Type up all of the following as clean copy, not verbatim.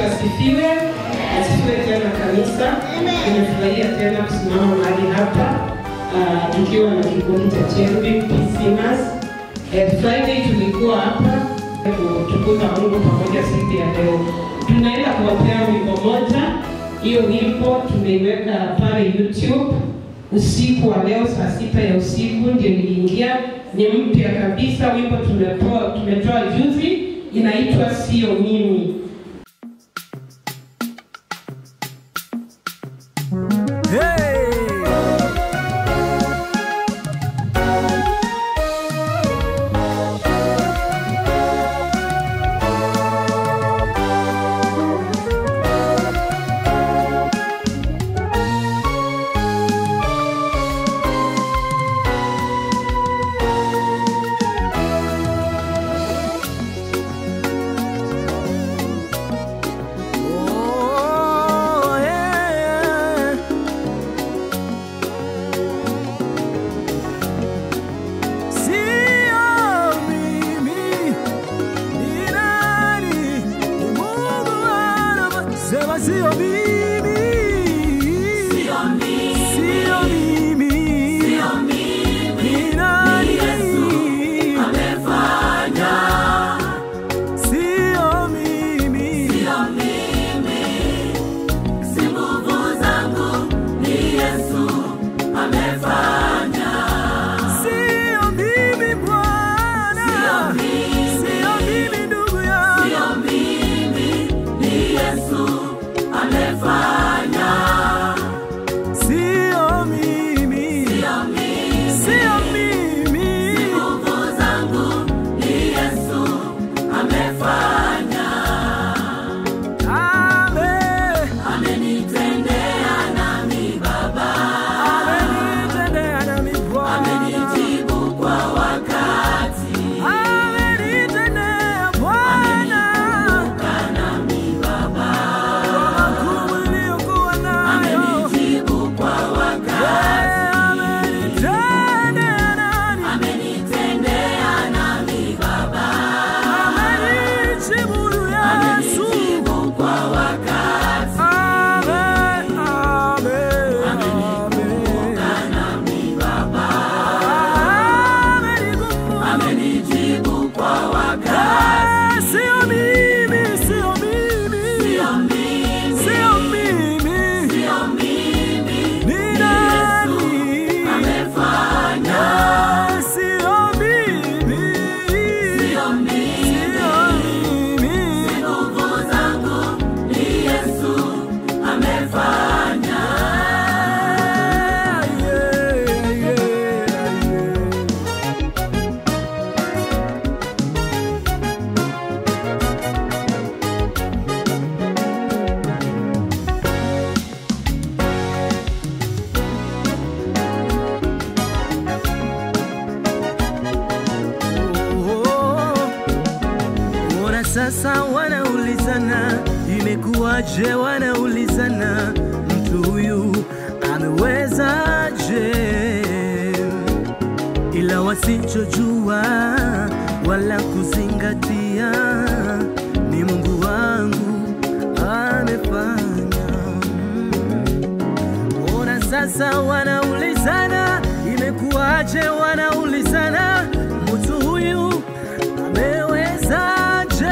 asifiwe. Asifiwe tena kanisa. Nimefurahia tena kusimama mahali hapa tukiwa na kikundi cha Cherubim Peace Singers. Friday tulikuwa hapa kutukuza Mungu pamoja siku ya leo. Tunaenda kuwapea wimbo moja. Hiyo wimbo tumeiweka pale YouTube usiku wa leo saa 6 ya usiku ndio iliingia. Ni mpya kabisa, wimbo tumetoa juzi, inaitwa Sio Mimi. Sasa wanaulizana imekuwaje, wanaulizana mtu huyu amewezaje, ila wasichojua wala kuzingatia ni Mungu wangu amefanya. Ona sasa wanaulizana imekuwaje, wanaulizana mtu huyu amewezaje,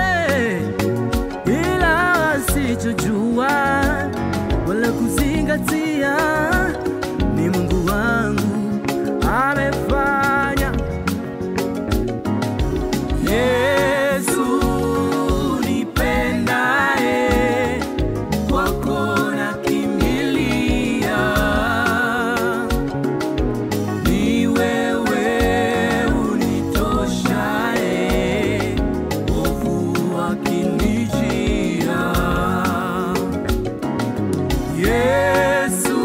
sichojua wala kuzingatia ni Mungu wangu amefanya. Yesu nipendaye, kwako nakimbilia, ni wewe unitoshaye, hofu akinijia. Yesu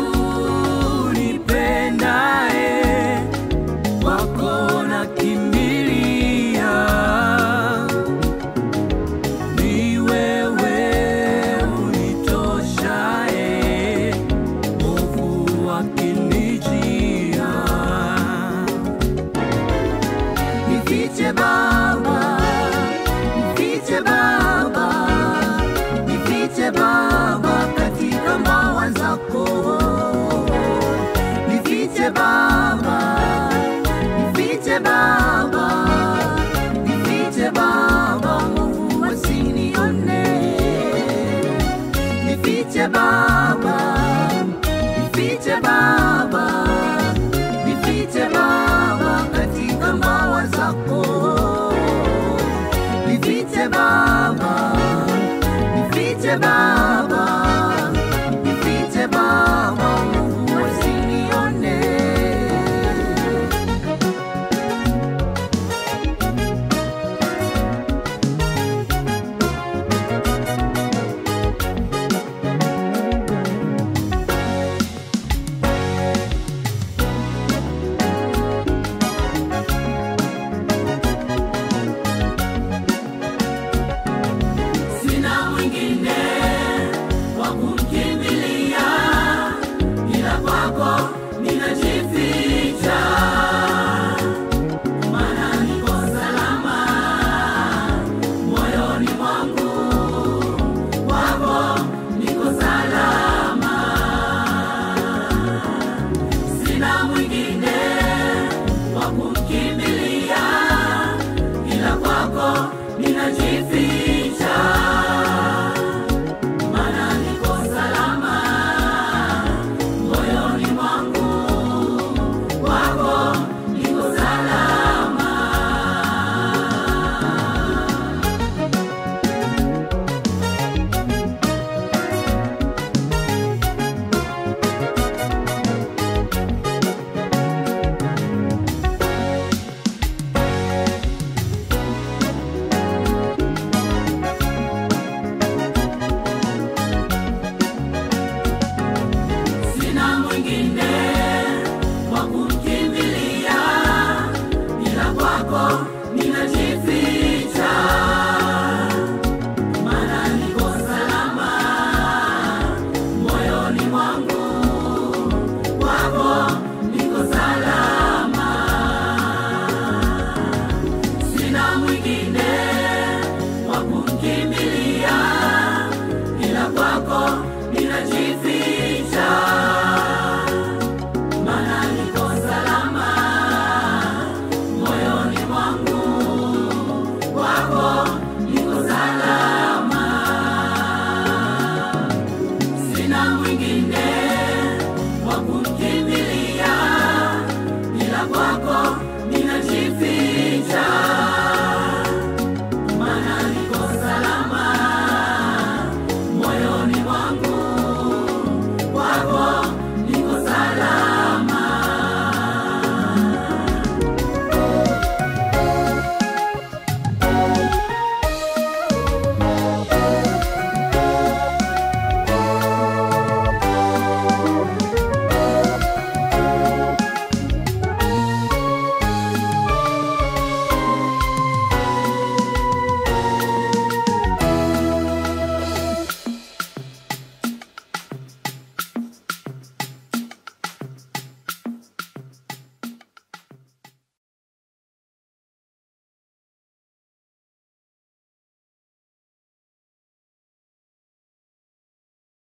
nifiche Baba, nifiche Baba, nifiche Baba katika mbawa zako. Nifiche Baba, nifiche Baba,